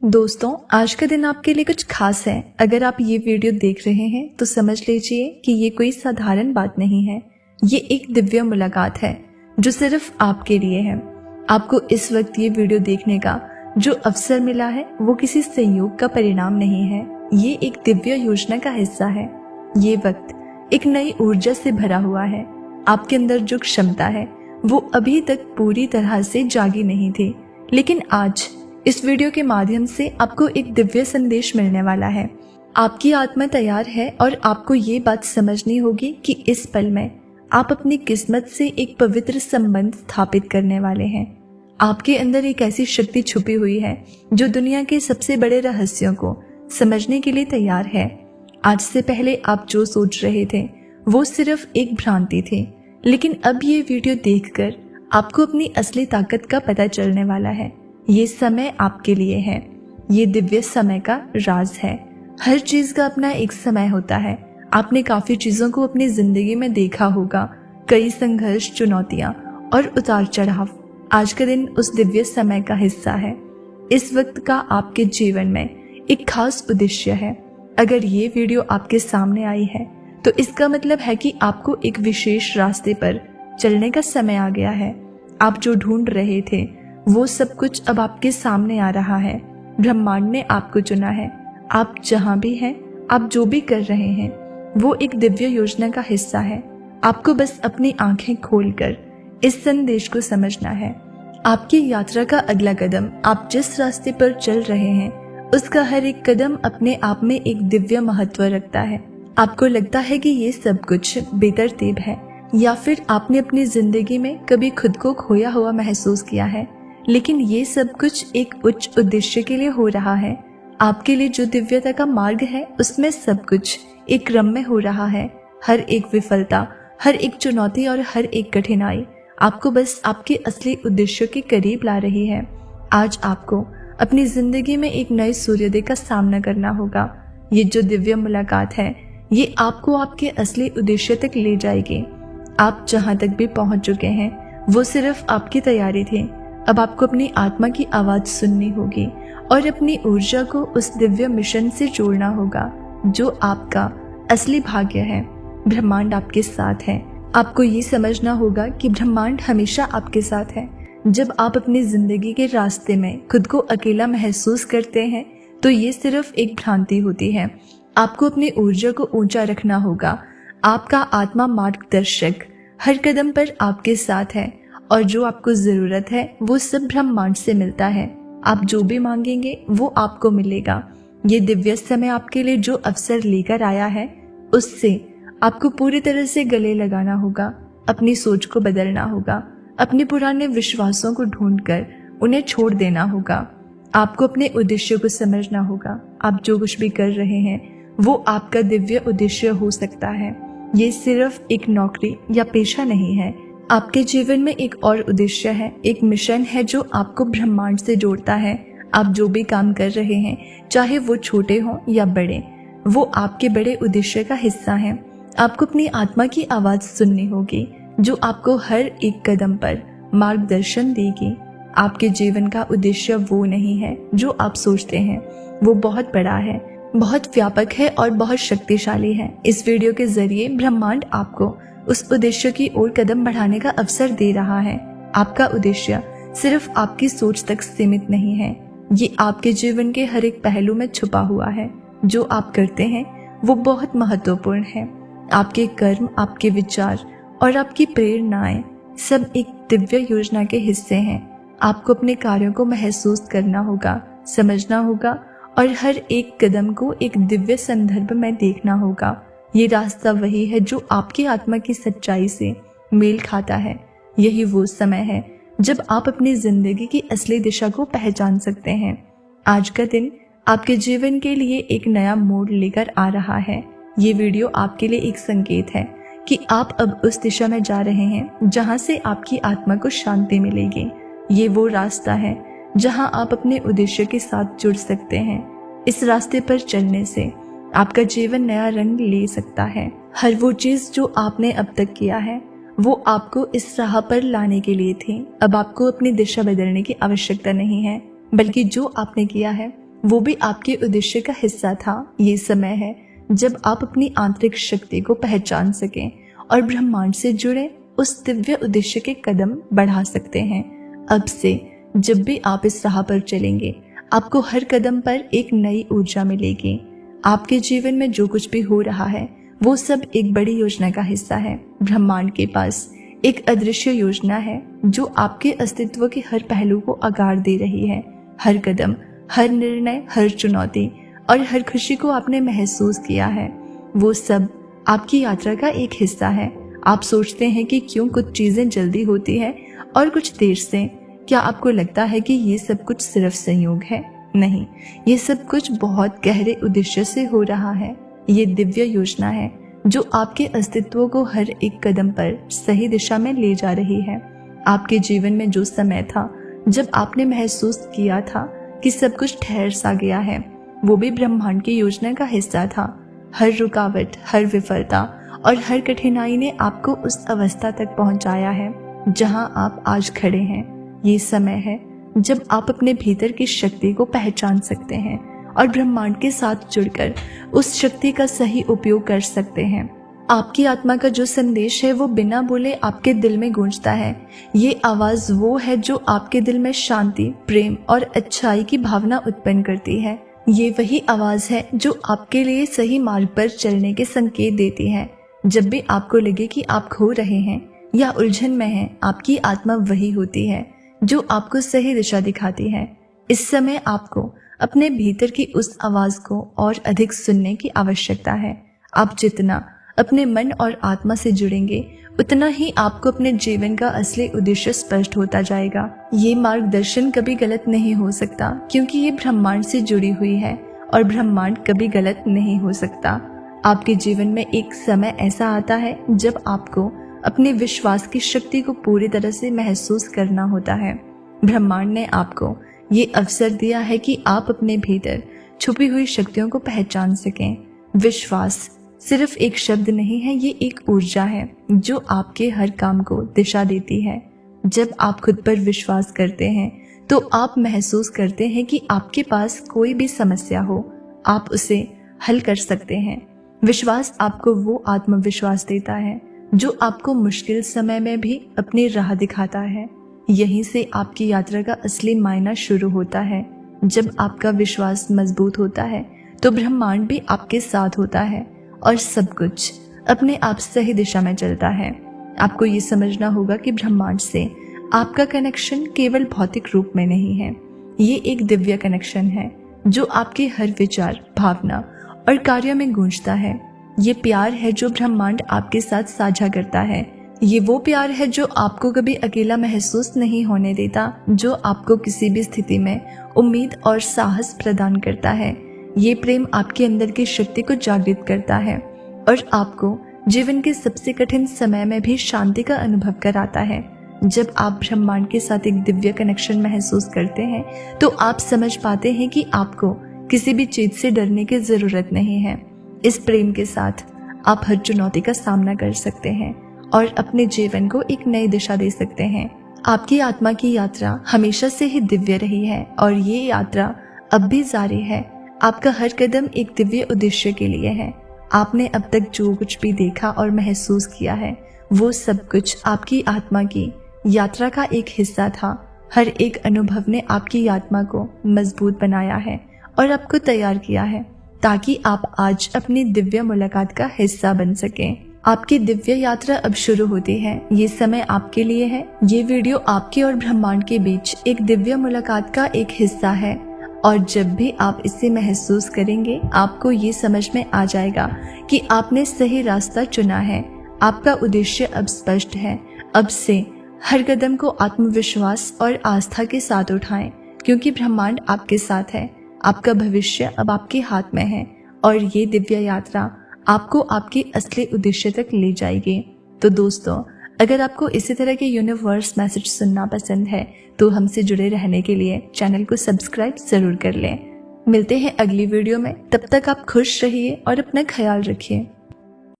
दोस्तों, आज का दिन आपके लिए कुछ खास है। अगर आप ये वीडियो देख रहे हैं तो समझ लीजिए कि ये कोई साधारण बात नहीं है। ये एक दिव्य मुलाकात है जो सिर्फ आपके लिए है। आपको इस वक्त ये वीडियो देखने का जो अवसर मिला है वो किसी संयोग का परिणाम नहीं है। ये एक दिव्य योजना का हिस्सा है। ये वक्त एक नई ऊर्जा से भरा हुआ है। आपके अंदर जो क्षमता है वो अभी तक पूरी तरह से जागी नहीं थी, लेकिन आज इस वीडियो के माध्यम से आपको एक दिव्य संदेश मिलने वाला है। आपकी आत्मा तैयार है और आपको ये बात समझनी होगी कि इस पल में आप अपनी किस्मत से एक पवित्र संबंध स्थापित करने वाले हैं। आपके अंदर एक ऐसी शक्ति छुपी हुई है जो दुनिया के सबसे बड़े रहस्यों को समझने के लिए तैयार है। आज से पहले आप जो सोच रहे थे वो सिर्फ एक भ्रांति थी, लेकिन अब ये वीडियो देखकर आपको अपनी असली ताकत का पता चलने वाला है। ये समय आपके लिए है। ये दिव्य समय का राज है। हर चीज का अपना एक समय होता है। आपने काफी चीजों को अपनी जिंदगी में देखा होगा, कई संघर्ष, चुनौतियां और उतार चढ़ाव। आज का दिन उस दिव्य समय का हिस्सा है। इस वक्त का आपके जीवन में एक खास उद्देश्य है। अगर ये वीडियो आपके सामने आई है तो इसका मतलब है कि आपको एक विशेष रास्ते पर चलने का समय आ गया है। आप जो ढूंढ रहे थे वो सब कुछ अब आपके सामने आ रहा है। ब्रह्मांड ने आपको चुना है। आप जहां भी हैं, आप जो भी कर रहे हैं, वो एक दिव्य योजना का हिस्सा है। आपको बस अपनी आंखें खोलकर इस संदेश को समझना है। आपकी यात्रा का अगला कदम, आप जिस रास्ते पर चल रहे हैं, उसका हर एक कदम अपने आप में एक दिव्य महत्व रखता है। आपको लगता है कि ये सब कुछ बेतरतीब है, या फिर आपने अपनी जिंदगी में कभी खुद को खोया हुआ महसूस किया है, लेकिन ये सब कुछ एक उच्च उद्देश्य के लिए हो रहा है। आपके लिए जो दिव्यता का मार्ग है उसमें सब कुछ एक क्रम में हो रहा है। हर एक विफलता, हर एक चुनौती और हर एक कठिनाई आपको बस आपके असली उद्देश्य के करीब ला रही है। आज आपको अपनी जिंदगी में एक नए सूर्योदय का सामना करना होगा। ये जो दिव्य मुलाकात है ये आपको आपके असली उद्देश्य तक ले जाएगी। आप जहां तक भी पहुंच चुके हैं वो सिर्फ आपकी तैयारी थी। अब आपको अपनी आत्मा की आवाज सुननी होगी और अपनी ऊर्जा को उस दिव्य मिशन से जोड़ना होगा जो आपका असली भाग्य है। ब्रह्मांड आपके साथ है। आपको ये समझना होगा कि ब्रह्मांड हमेशा आपके साथ है। जब आप अपनी जिंदगी के रास्ते में खुद को अकेला महसूस करते हैं तो ये सिर्फ एक भ्रांति होती है। आपको अपनी ऊर्जा को ऊंचा रखना होगा। आपका आत्मा मार्गदर्शक हर कदम पर आपके साथ है और जो आपको जरूरत है वो सब ब्रह्मांड से मिलता है। आप जो भी मांगेंगे वो आपको मिलेगा। ये दिव्य समय आपके लिए जो अवसर लेकर आया है उससे आपको पूरी तरह से गले लगाना होगा। अपनी सोच को बदलना होगा। अपने पुराने विश्वासों को ढूंढकर उन्हें छोड़ देना होगा। आपको अपने उद्देश्य को समझना होगा। आप जो कुछ भी कर रहे हैं वो आपका दिव्य उद्देश्य हो सकता है। ये सिर्फ एक नौकरी या पेशा नहीं है। आपके जीवन में एक और उद्देश्य है, एक मिशन है जो आपको ब्रह्मांड से जोड़ता है। आप जो भी काम कर रहे हैं, चाहे वो छोटे हों या बड़े, वो आपके बड़े उद्देश्य का हिस्सा है। आपको अपनी आत्मा की आवाज सुननी होगी जो आपको हर एक कदम पर मार्गदर्शन देगी। आपके जीवन का उद्देश्य वो नहीं है जो आप सोचते हैं। वो बहुत बड़ा है, बहुत व्यापक है और बहुत शक्तिशाली है। इस वीडियो के जरिए ब्रह्मांड आपको उस उद्देश्य की ओर कदम बढ़ाने का अवसर दे रहा है। आपका उद्देश्य सिर्फ आपकी सोच तक सीमित नहीं है। ये आपके जीवन के हर एक पहलू में छुपा हुआ है। जो आप करते हैं वो बहुत महत्वपूर्ण है। आपके कर्म, आपके विचार और आपकी प्रेरणाएं सब एक दिव्य योजना के हिस्से हैं। आपको अपने कार्यों को महसूस करना होगा, समझना होगा और हर एक कदम को एक दिव्य संदर्भ में देखना होगा। ये रास्ता वही है जो आपकी आत्मा की सच्चाई से मेल खाता है। यही वो समय है जब आप अपनी जिंदगी की असली दिशा को पहचान सकते हैं। आज का दिन आपके जीवन के लिए एक नया मोड़ लेकर आ रहा है। ये वीडियो आपके लिए एक संकेत है कि आप अब उस दिशा में जा रहे हैं जहां से आपकी आत्मा को शांति मिलेगी। ये वो रास्ता है जहां आप अपने उद्देश्य के साथ जुड़ सकते हैं। इस रास्ते पर चलने से आपका जीवन नया रंग ले सकता है। हर वो चीज जो आपने अब तक किया है वो आपको इस राह पर लाने के लिए थी। अब आपको अपनी दिशा बदलने की आवश्यकता नहीं है, बल्कि जो आपने किया है वो भी आपके उद्देश्य का हिस्सा था। ये समय है जब आप अपनी आंतरिक शक्ति को पहचान सकें और ब्रह्मांड से जुड़े उस दिव्य उद्देश्य के कदम बढ़ा सकते हैं। अब से जब भी आप इस राह पर चलेंगे, आपको हर कदम पर एक नई ऊर्जा मिलेगी। आपके जीवन में जो कुछ भी हो रहा है वो सब एक बड़ी योजना का हिस्सा है। ब्रह्मांड के पास एक अदृश्य योजना है जो आपके अस्तित्व के हर पहलू को आकार दे रही है। हर कदम, हर निर्णय, हर चुनौती और हर खुशी को आपने महसूस किया है, वो सब आपकी यात्रा का एक हिस्सा है। आप सोचते हैं कि क्यों कुछ चीजें जल्दी होती है और कुछ देर से। क्या आपको लगता है कि ये सब कुछ सिर्फ संयोग है? नहीं, ये सब कुछ बहुत गहरे उद्देश्य से हो रहा है। ये दिव्य योजना है जो आपके अस्तित्व को हर एक कदम पर सही दिशा में ले जा रही है। आपके जीवन में जो समय था जब आपने महसूस किया था कि सब कुछ ठहर सा गया है, वो भी ब्रह्मांड की योजना का हिस्सा था। हर रुकावट, हर विफलता और हर कठिनाई ने आपको उस अवस्था तक पहुंचाया है जहां आप आज खड़े हैं। ये समय है जब आप अपने भीतर की शक्ति को पहचान सकते हैं और ब्रह्मांड के साथ जुड़कर उस शक्ति का सही उपयोग कर सकते हैं। आपकी आत्मा का जो संदेश है वो बिना बोले आपके दिल में गूंजता है। ये आवाज वो है जो आपके दिल में शांति, प्रेम और अच्छाई की भावना उत्पन्न करती है। ये वही आवाज है जो आपके लिए सही मार्ग पर चलने के संकेत देती है। जब भी आपको लगे कि आप खो रहे हैं या उलझन में हैं, आपकी आत्मा वही होती है जो आपको सही दिशा दिखाती है। इस समय आपको अपने भीतर की उस आवाज को और अधिक सुनने की आवश्यकता है। आप जितना अपने मन और आत्मा से जुड़ेंगे, उतना ही आपको अपने जीवन का असली उद्देश्य स्पष्ट होता जाएगा। ये मार्गदर्शन कभी गलत नहीं हो सकता क्योंकि ये ब्रह्मांड से जुड़ी हुई है और ब्रह्मांड कभी गलत नहीं हो सकता। आपके जीवन में एक समय ऐसा आता है जब आपको अपने विश्वास की शक्ति को पूरी तरह से महसूस करना होता है। ब्रह्मांड ने आपको ये अवसर दिया है कि आप अपने भीतर छुपी हुई शक्तियों को पहचान सकें। विश्वास सिर्फ एक शब्द नहीं है, ये एक ऊर्जा है जो आपके हर काम को दिशा देती है। जब आप खुद पर विश्वास करते हैं तो आप महसूस करते हैं कि आपके पास कोई भी समस्या हो, आप उसे हल कर सकते हैं। विश्वास आपको वो आत्मविश्वास देता है जो आपको मुश्किल समय में भी अपनी राह दिखाता है। यहीं से आपकी यात्रा का असली मायना शुरू होता है। जब आपका विश्वास मजबूत होता है तो ब्रह्मांड भी आपके साथ होता है और सब कुछ अपने आप सही दिशा में चलता है। आपको ये समझना होगा कि ब्रह्मांड से आपका कनेक्शन केवल भौतिक रूप में नहीं है, ये एक दिव्य कनेक्शन है जो आपके हर विचार, भावना और कार्य में गूंजता है। ये प्यार है जो ब्रह्मांड आपके साथ साझा करता है। ये वो प्यार है जो आपको कभी अकेला महसूस नहीं होने देता, जो आपको किसी भी स्थिति में उम्मीद और साहस प्रदान करता है। ये प्रेम आपके अंदर की शक्ति को जागृत करता है और आपको जीवन के सबसे कठिन समय में भी शांति का अनुभव कराता है। जब आप ब्रह्मांड के साथ एक दिव्य कनेक्शन महसूस करते हैं तो आप समझ पाते हैं कि आपको किसी भी चीज से डरने की जरूरत नहीं है। इस प्रेम के साथ आप हर चुनौती का सामना कर सकते हैं और अपने जीवन को एक नई दिशा दे सकते हैं। आपकी आत्मा की यात्रा हमेशा से ही दिव्य रही है और ये यात्रा अब भी जारी है। आपका हर कदम एक दिव्य उद्देश्य के लिए है। आपने अब तक जो कुछ भी देखा और महसूस किया है वो सब कुछ आपकी आत्मा की यात्रा का एक हिस्सा था। हर एक अनुभव ने आपकी आत्मा को मजबूत बनाया है और आपको तैयार किया है ताकि आप आज अपनी दिव्य मुलाकात का हिस्सा बन सकें। आपकी दिव्य यात्रा अब शुरू होती है। ये समय आपके लिए है। ये वीडियो आपके और ब्रह्मांड के बीच एक दिव्य मुलाकात का एक हिस्सा है और जब भी आप इसे महसूस करेंगे आपको ये समझ में आ जाएगा कि आपने सही रास्ता चुना है। आपका उद्देश्य अब स्पष्ट है। अब से हर कदम को आत्मविश्वास और आस्था के साथ उठाएं क्योंकि ब्रह्मांड आपके साथ है। आपका भविष्य अब आपके हाथ में है और ये दिव्य यात्रा आपको आपके असली उद्देश्य तक ले जाएगी। तो दोस्तों, अगर आपको इसी तरह के यूनिवर्स मैसेज सुनना पसंद है तो हमसे जुड़े रहने के लिए चैनल को सब्सक्राइब जरूर कर लें। मिलते हैं अगली वीडियो में। तब तक आप खुश रहिए और अपना ख्याल रखिए।